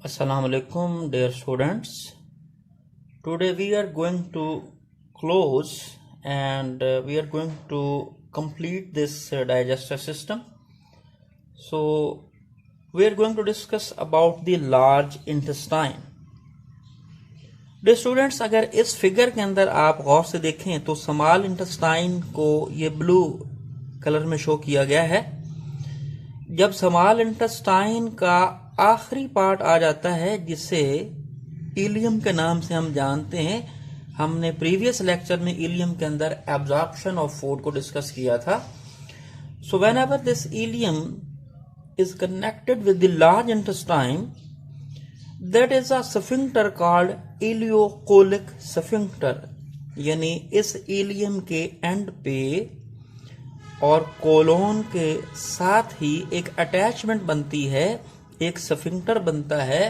Assalamu alaikum, dear students. Today we are going to close and we are going to complete this digestive system. So we are going to discuss about the large intestine. Dear students, अगर इस figure के अंदर आप गौर से देखें तो small intestine को ये ब्लू कलर में शो किया गया है। जब स्मॉल इंटेस्टाइन का आखिरी पार्ट आ जाता है जिसे इलियम के नाम से हम जानते हैं, हमने प्रीवियस लेक्चर में इलियम के अंदर एब्जॉर्प्शन ऑफ फूड को डिस्कस किया था। So whenever this ileum is connected with the large intestine, that is a sphincter called ileocolic sphincter, यानी इस इलियम के एंड पे और कोलोन के साथ ही एक अटैचमेंट बनती है, एक स्फिंक्टर बनता है।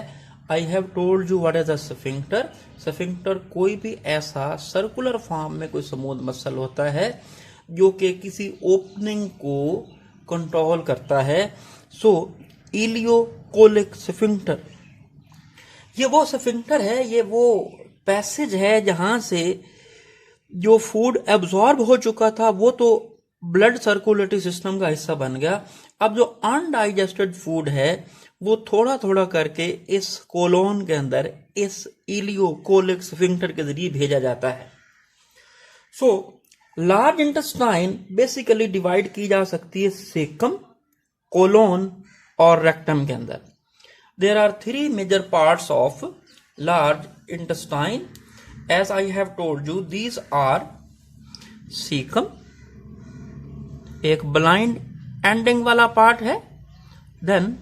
आई have told you what is a sphincter. Sphincter कोई भी ऐसा सर्कुलर फॉर्म में कोई स्मूथ मसल होता है जो कि किसी ओपनिंग को कंट्रोल करता है। सो इलियोकोलिक स्फिंक्टर ये वो स्फिंक्टर है, ये वो पैसेज है जहां से जो फूड एब्जॉर्ब हो चुका था वो तो ब्लड सर्कुलेटरी सिस्टम का हिस्सा बन गया। अब जो अनडाइजेस्टेड फूड है वो थोड़ा थोड़ा करके इस कोलोन के अंदर इस इलियोकोलिक स्फिंक्टर के जरिए भेजा जाता है। सो लार्ज इंटेस्टाइन बेसिकली डिवाइड की जा सकती है सेकम, कोलोन और रेक्टम के अंदर। There are three major parts of large intestine as I have told you. These are caecum, एक ब्लाइंड एंडिंग वाला पार्ट है। देन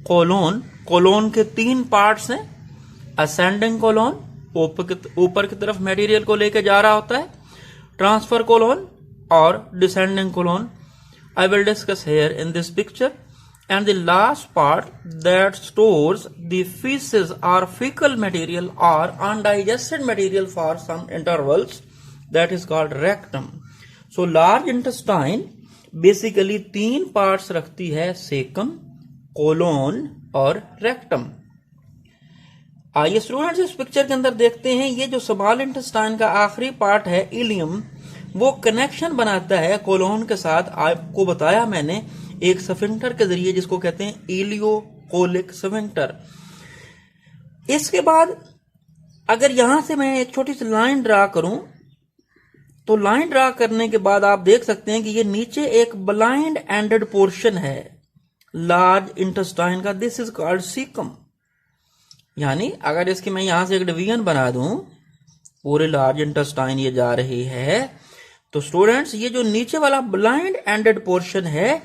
कोलोन, कोलोन के तीन पार्ट्स हैं। असेंडिंग कोलोन, ऊपर की तरफ मटेरियल को लेके जा रहा होता है। ट्रांसफर कोलोन और descending colon. I will discuss here in this picture. And the last part that stores the faeces और फीकल मटेरियल और undigested material for some intervals, that is called rectum. So large intestine basically तीन पार्ट्स रखती है, caecum, colon और rectum. आइए students इस picture के अंदर देखते हैं। ये जो स्मॉल इंटेस्टाइन का आखिरी पार्ट है इलियम, वो कनेक्शन बनाता है कोलोन के साथ। आपको बताया मैंने एक स्फिंक्टर के जरिए जिसको कहते हैं इलियोकोलिक स्फिंक्टर। इसके बाद अगर यहां से मैं एक छोटी सी लाइन ड्रा करूं तो लाइन ड्रा करने के बाद आप देख सकते हैं कि ये नीचे एक ब्लाइंड एंडेड पोर्शन है लार्ज इंटेस्टाइन का। This is called caecum. यानी अगर इसकी मैं यहां से एक डिवीजन बना दूं, पूरे लार्ज इंटेस्टाइन ये जा रही है, तो स्टूडेंट्स ये जो नीचे वाला ब्लाइंड एंडेड पोर्शन है,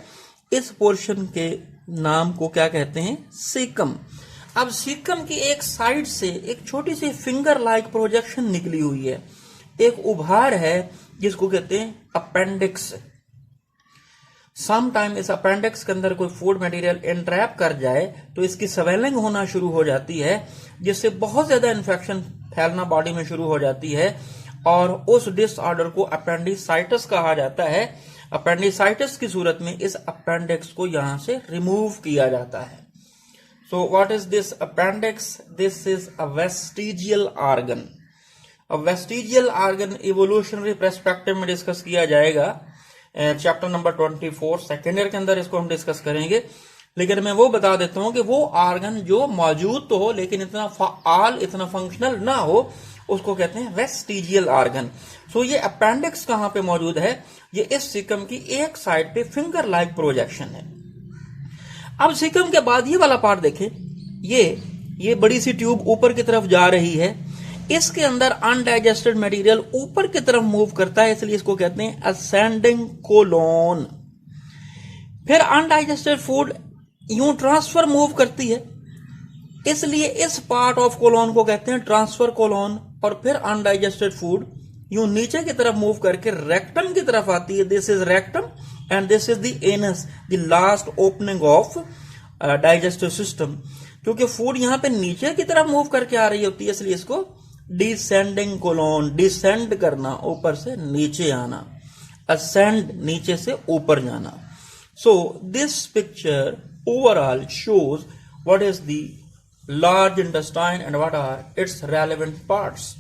इस पोर्शन के नाम को क्या कहते हैं? सीकम। अब सीकम की एक साइड से एक छोटी सी फिंगर लाइक प्रोजेक्शन निकली हुई है, एक उभार है जिसको कहते हैं अपेंडिक्स। समटाइम इस अपेंडिक्स के अंदर कोई फूड मटेरियल एंट्रैप कर जाए तो इसकी स्वेलिंग होना शुरू हो जाती है, जिससे बहुत ज्यादा इन्फेक्शन फैलना बॉडी में शुरू हो जाती है और उस डिसऑर्डर को अपेंडिसाइटिस कहा जाता है। अपेंडिसाइटिस की सूरत में इस अपेंडिक्स को यहां से रिमूव किया जाता है। सो what is this appendix? This is a vestigial organ. अब वेस्टिजियल ऑर्गन इवोल्यूशनरी पर्सपेक्टिव में डिस्कस किया जाएगा चैप्टर नंबर 24 सेकेंड ईयर के अंदर, इसको हम डिस्कस करेंगे। लेकिन मैं वो बता देता हूं कि वो ऑर्गन जो मौजूद तो हो लेकिन इतना फाल, इतना फंक्शनल ना हो, उसको कहते हैं वेस्टिजियल ऑर्गन। सो ये अपेंडिक्स कहां पे मौजूद है? ये इस सीकम की एक साइड पे फिंगर लाइक प्रोजेक्शन है। अब सीकम के बाद ये वाला पार्ट देखें, ये बड़ी सी ट्यूब ऊपर की तरफ जा रही है। इसके अंदर अनडाइजेस्टेड मटेरियल ऊपर की तरफ मूव करता है, इसलिए इसको कहते हैं असेंडिंग कोलोन। फिर अनडाइजेस्टेड फूड यूं ट्रांसफर मूव करती है, इसलिए इस पार्ट ऑफ कोलोन को कहते हैं ट्रांसफर कोलोन। और फिर अनडाइजेस्टेड फूड यूं नीचे की तरफ मूव करके रेक्टम की तरफ आती है। This is rectum and this is the anus, the last opening of digestive system. क्योंकि फूड यहां पे नीचे की तरफ मूव करके आ रही होती है, इसलिए इसको डिसेंडिंग कोलोन, डिसेंड करना, ऊपर से नीचे आना, असेंड नीचे से ऊपर जाना। So this picture overall shows what is the large intestine and what are its relevant parts.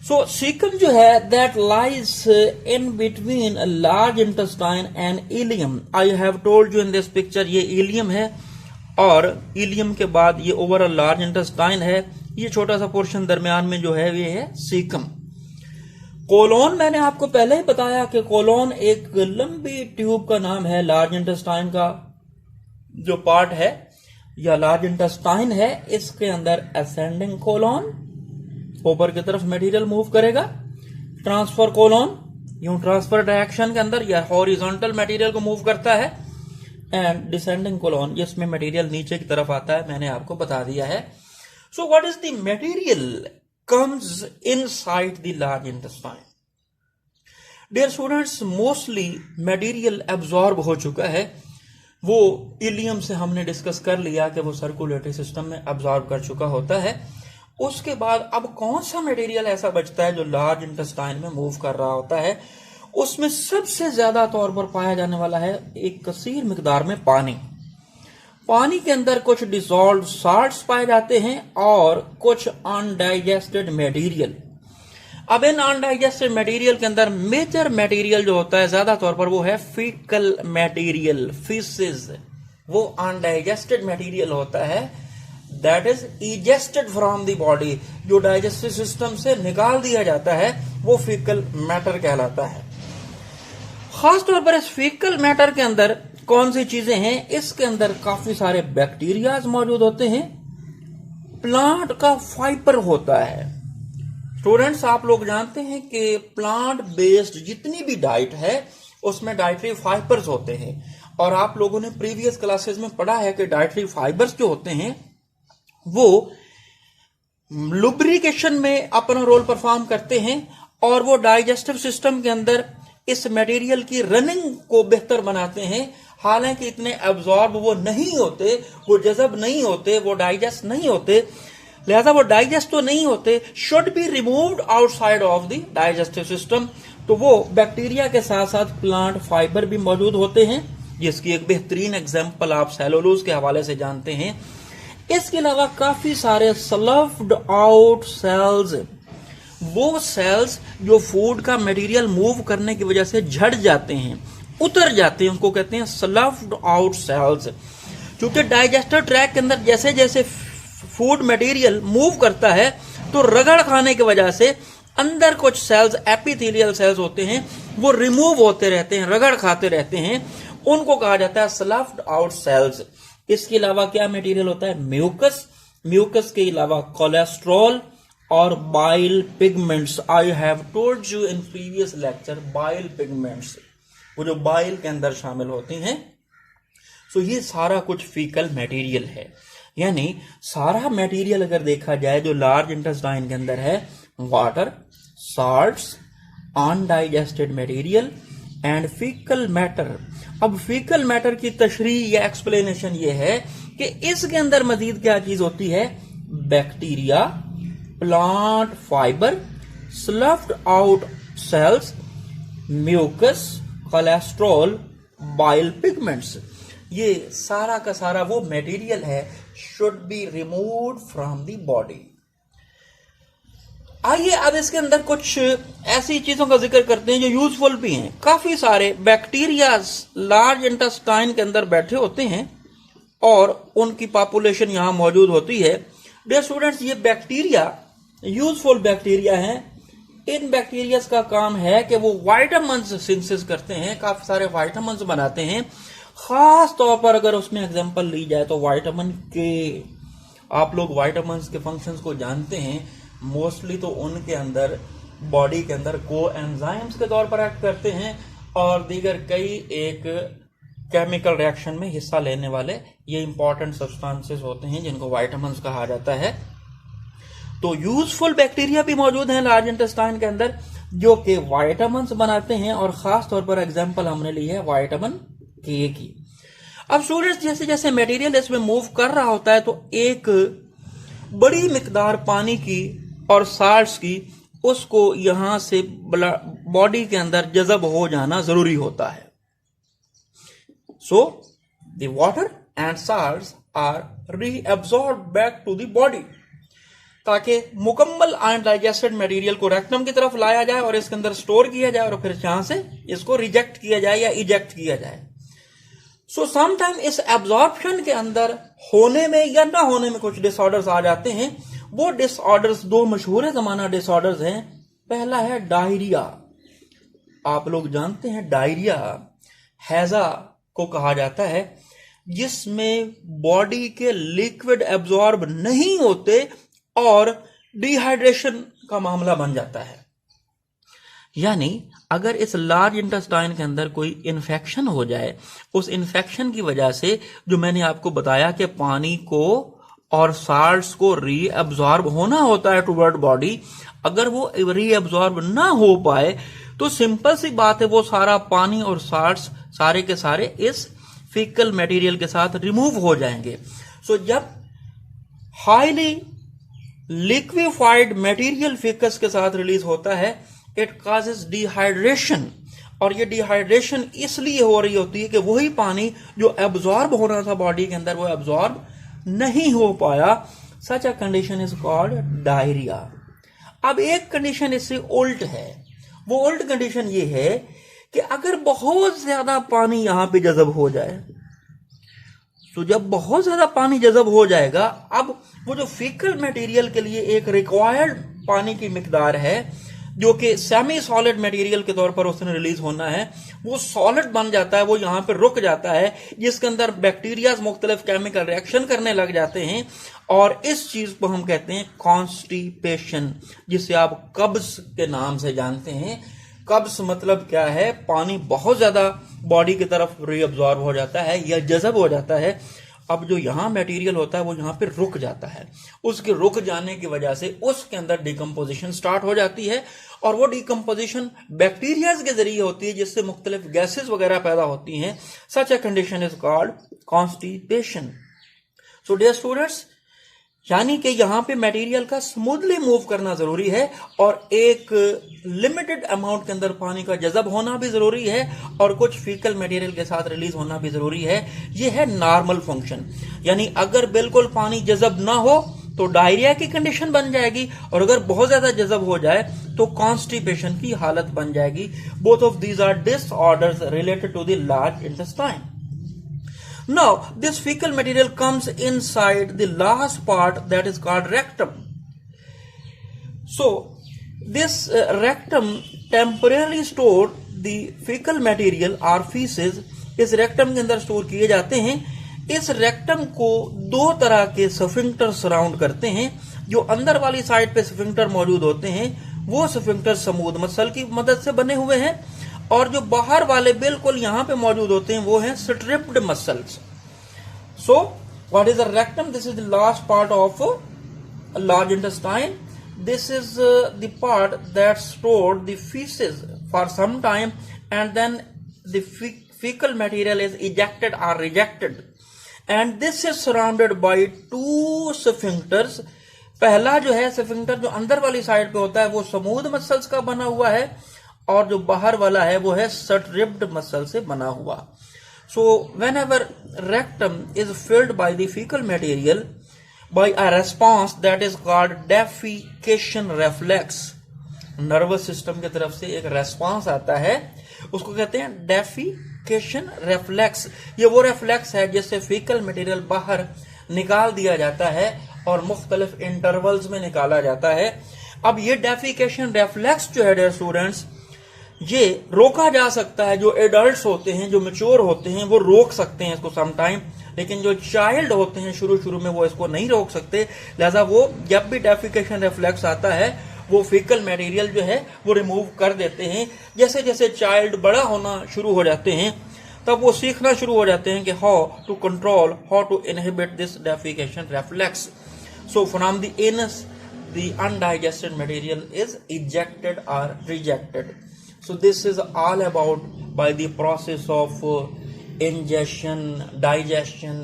So cecum जो है that lies in between a large intestine and ileum. I have told you in this picture ये ileum है और ileum के बाद ये overall large intestine है. ये छोटा सा पोर्शन दरमियान में जो है ये है cecum. कोलोन मैंने आपको पहले ही बताया कि कोलोन एक लंबी ट्यूब का नाम है. लार्ज इंटेस्टाइन का जो पार्ट है या लार्ज इंटेस्टाइन है इसके अंदर असेंडिंग कोलोन ऊपर की तरफ मटेरियल मूव करेगा. ट्रांसफर कोलोन यूं ट्रांसफर डायरेक्शन के अंदर या हॉरिजॉन्टल मटेरियल को मूव करता है. एंड डिसेंडिंग कोलोन जिसमें मटेरियल नीचे की तरफ आता है. मैंने आपको बता दिया है. सो what is the material comes inside the large intestine. Dear students, mostly material absorb हो चुका है. वो इलियम से हमने डिस्कस कर लिया कि वो सर्कुलेटरी सिस्टम में अब्सॉर्ब कर चुका होता है. उसके बाद अब कौन सा मटेरियल ऐसा बचता है जो लार्ज इंटेस्टाइन में मूव कर रहा होता है. उसमें सबसे ज्यादा तौर पर पाया जाने वाला है एक कसीर मिकदार में पानी. पानी के अंदर कुछ डिसॉल्व साल्ट्स पाए जाते हैं और कुछ अनडाइजेस्टेड मटेरियल. अब इन अनडाइजेस्टेड मटेरियल के अंदर मेजर मटेरियल जो होता है ज्यादा तौर पर वो है फीकल मटेरियल, फीसेस. वो अनडाइजेस्टेड मटेरियल होता है that is egested from the body. जो डाइजेस्टिव सिस्टम से निकाल दिया जाता है वो फीकल मैटर कहलाता है. खासतौर पर इस फीकल मैटर के अंदर कौन सी चीजें हैं. इसके अंदर काफी सारे बैक्टीरियाज मौजूद होते हैं. प्लांट का फाइबर होता है. स्टूडेंट्स आप लोग जानते हैं कि प्लांट बेस्ड जितनी भी डाइट है उसमें डाइटरी फाइबर्स होते हैं. और आप लोगों ने प्रीवियस क्लासेस में पढ़ा है कि डाइटरी फाइबर्स जो होते हैं वो लुब्रिकेशन में अपना रोल परफॉर्म करते हैं और वो डाइजेस्टिव सिस्टम के अंदर इस मटेरियल की रनिंग को बेहतर बनाते हैं. हालांकि इतने एब्जॉर्ब वो नहीं होते, वो जज़ब नहीं होते, वो डाइजेस्ट नहीं होते. लिहाजा वो डाइजेस्ट तो नहीं होते, should be removed outside of the digestive system. तो वो बैक्टीरिया के साथ साथ प्लांट फाइबर भी मौजूद होते हैं जिसकी एक बेहतरीन एग्जांपल आप सेलुलोज के हवाले से जानते हैं. इसके अलावा काफी सारे स्लफ्ड आउट सेल्स, वो सेल्स जो फूड का मटेरियल मूव करने की वजह से झड़ जाते हैं, उतर जाते हैं, उनको कहते हैं स्लफ्ड आउट सेल्स. क्योंकि डाइजेस्टिव ट्रैक के अंदर जैसे जैसे फूड मटेरियल मूव करता है तो रगड़ खाने की वजह से अंदर कुछ सेल्स एपिथेलियल सेल्स होते हैं वो रिमूव होते रहते हैं, रगड़ खाते रहते हैं. उनको कहा जाता है स्लफ्ड आउट सेल्स. इसके अलावा क्या मटेरियल होता है? म्यूकस. म्यूकस के अलावा कोलेस्ट्रॉल और bile pigments. I have told you in previous lecture bile pigments, वो जो बाइल के अंदर शामिल होते हैं. सो ये सारा कुछ फीकल मटेरियल है. यानी सारा मटेरियल अगर देखा जाए जो लार्ज इंटेस्टाइन के अंदर है, water, salts, undigested material and faecal matter. अब फीकल मैटर की तशरीह या एक्सप्लेनेशन ये है कि इसके अंदर मजीद क्या चीज होती है? Bacteria, plant fibre, sloughed out cells, mucus, cholesterol, bile pigments. ये सारा का सारा वो मटेरियल है should be removed from the body. आइए अब इसके अंदर कुछ ऐसी चीजों का जिक्र करते हैं जो यूजफुल भी हैं. काफी सारे बैक्टीरिया लार्ज इंटेस्टाइन के अंदर बैठे होते हैं और उनकी पॉपुलेशन यहां मौजूद होती है. डियर स्टूडेंट्स, ये बैक्टीरिया यूजफुल बैक्टीरिया हैं. इन बैक्टीरिया का काम है कि वो वाइटामिन्स सिंथेसिस करते हैं, काफी सारे वाइटामिन्स बनाते हैं. खास तौर पर अगर उसमें एग्जांपल ली जाए तो विटामिन के. आप लोग वाइटामिन्स के फंक्शंस को जानते हैं. मोस्टली तो उनके अंदर बॉडी के अंदर कोएंजाइम्स के तौर पर एक्ट करते हैं और दीगर कई एक केमिकल रिएक्शन में हिस्सा लेने वाले ये इंपॉर्टेंट सब्सटेंसेस होते हैं जिनको विटामिन्स कहा जाता है. तो यूजफुल बैक्टीरिया भी मौजूद हैं लार्ज इंटेस्टाइन के अंदर जो कि विटामिन्स बनाते हैं और खास तौर पर एग्जांपल हमने ली है विटामिन के की. अब स्टूडेंट्स जैसे जैसे मटेरियल इसमें मूव कर रहा होता है तो एक बड़ी मिकदार पानी की और साल्ट्स की उसको यहां से बॉडी के अंदर जज़ब हो जाना जरूरी होता है. So the water and salts are reabsorb back to the body, ताकि मुकम्मल अनडाइजेस्टेड मटेरियल को रेक्टम की तरफ लाया जाए और इसके अंदर स्टोर किया जाए और फिर यहां से इसको रिजेक्ट किया जाए या इजेक्ट किया जाए। सो समटाइम इस एब्जॉर्प्शन के अंदर होने में या ना होने में कुछ डिसऑर्डर्स आ जाते हैं। वो डिसऑर्डर्स दो मशहूर जमाना डिसऑर्डर्स हैं। पहला है डायरिया। आप लोग जानते हैं डायरिया हैजा को कहा जाता है, जिसमें बॉडी के लिक्विड एब्जॉर्ब नहीं होते और डिहाइड्रेशन का मामला बन जाता है। यानी अगर इस लार्ज इंटेस्टाइन के अंदर कोई इन्फेक्शन हो जाए, उस इन्फेक्शन की वजह से जो मैंने आपको बताया कि पानी को और साल्ट्स को रीअब्सॉर्ब होना होता है टुवर्ड बॉडी, अगर वो रीअब्सॉर्ब ना हो पाए तो सिंपल सी बात है वो सारा पानी और साल्ट्स सारे के सारे इस फीकल मटेरियल के साथ रिमूव हो जाएंगे। सो जब हाईली लिक्विफाइड मटेरियल फिकस के साथ रिलीज होता है, इट काजेस डिहाइड्रेशन, और ये डिहाइड्रेशन इसलिए हो रही होती है कि वही पानी जो एब्जॉर्ब होना था बॉडी के अंदर वो एब्जॉर्ब नहीं हो पाया। Such a condition is called diarrhoea. अब एक कंडीशन इससे उल्ट है। वो उल्ट कंडीशन ये है कि अगर बहुत ज्यादा पानी यहां पे जज़ब हो जाए, तो जब बहुत ज्यादा पानी जज़ब हो जाएगा, अब वो जो फीकल मटेरियल के लिए एक रिक्वायर्ड पानी की मिकदार है जो कि सेमी सॉलिड मटेरियल के तौर पर उसने रिलीज होना है, वो सॉलिड बन जाता है, वो यहां पर रुक जाता है, जिसके अंदर बैक्टीरिया मुख्तलिफ केमिकल रिएक्शन करने लग जाते हैं और इस चीज को हम कहते हैं कॉन्स्टिपेशन, जिसे आप कब्ज के नाम से जानते हैं। कब्ज मतलब क्या है? पानी बहुत ज्यादा बॉडी की तरफ रीअब्सॉर्ब हो जाता है या जज़ब हो जाता है। अब जो यहां मटेरियल होता है वो यहां पे रुक जाता है। उसके रुक जाने की वजह से उसके अंदर डिकम्पोजिशन स्टार्ट हो जाती है और वो डिकम्पोजिशन बैक्टीरिया के जरिए होती है, जिससे मुख्तलिफ गैसेस वगैरह पैदा होती हैं। Such a condition is called constipation. So dear students, यानी कि यहां पे मटेरियल का स्मूथली मूव करना जरूरी है और एक लिमिटेड अमाउंट के अंदर पानी का जज़ब होना भी जरूरी है और कुछ फीकल मटेरियल के साथ रिलीज होना भी जरूरी है। यह है नॉर्मल फंक्शन। यानी अगर बिल्कुल पानी जज़ब ना हो तो डायरिया की कंडीशन बन जाएगी और अगर बहुत ज्यादा जज़ब हो जाए तो कॉन्स्टिपेशन की हालत बन जाएगी। Both of these are disorders related to the large intestine. Now, this fecal material comes inside the last part that is called rectum. So, this rectum temporarily stored the fecal material or feces इस rectum के अंदर store किए जाते हैं। इस rectum को दो तरह के स्फिंक्टर सराउंड करते हैं। जो अंदर वाली साइड पे स्फिंक्टर मौजूद होते हैं वो स्फिंक्टर स्मूथ मसल की मदद से बने हुए हैं और जो बाहर वाले बिल्कुल यहां पे मौजूद होते हैं वो हैं striped muscles. So what is the rectum? This is the last part of large intestine. This is the part that stored the faeces for some time and then the fecal material is ejected or rejected, and this is surrounded by two sphincters. पहला जो है sphincter जो अंदर वाली side पे होता है वो स्मूथ मसल्स का बना हुआ है और जो बाहर वाला है वो है स्ट्रिप्ड मसल से बना हुआ. So whenever rectum is filled by the fecal material by a response that is called defecation reflex, nervous system की तरफ से एक रेस्पॉन्स आता है, उसको कहते हैं डेफिकेशन रेफ्लेक्स. ये वो रेफ्लेक्स है जिससे फीकल मटेरियल बाहर निकाल दिया जाता है और मुख्तलिफ इंटरवल्स में निकाला जाता है. अब ये डेफिकेशन रेफ्लेक्स जो है डियर स्टूडेंट्स, ये रोका जा सकता है. जो एडल्ट्स होते हैं, जो मैच्योर होते हैं, वो रोक सकते हैं इसको सम टाइम, लेकिन जो चाइल्ड होते हैं शुरू में वो इसको नहीं रोक सकते. लिहाजा वो जब भी डेफिकेशन रेफ्लेक्स आता है वो फीकल मटेरियल जो है वो रिमूव कर देते हैं. जैसे जैसे चाइल्ड बड़ा होना शुरू हो जाते हैं तब वो सीखना शुरू हो जाते हैं कि how to control, how to inhibit this defecation reflex. So from the anus the undigested material is ejected और rejected. So this is all about by the process of ingestion, digestion,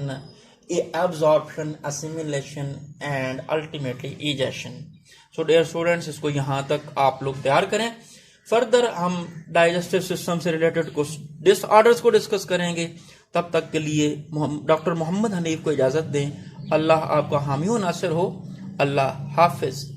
absorption, assimilation and ultimately egestion. So dear students, इसको यहाँ तक आप लोग तैयार करें. Further हम digestive system से रिलेटेड कुछ डिसऑर्डर्स को डिस्कस करेंगे तब तक के लिए डॉक्टर मोहम्मद हनीफ को इजाज़त दें। अल्लाह आपका हामी व नासिर हो। अल्लाह हाफिज़।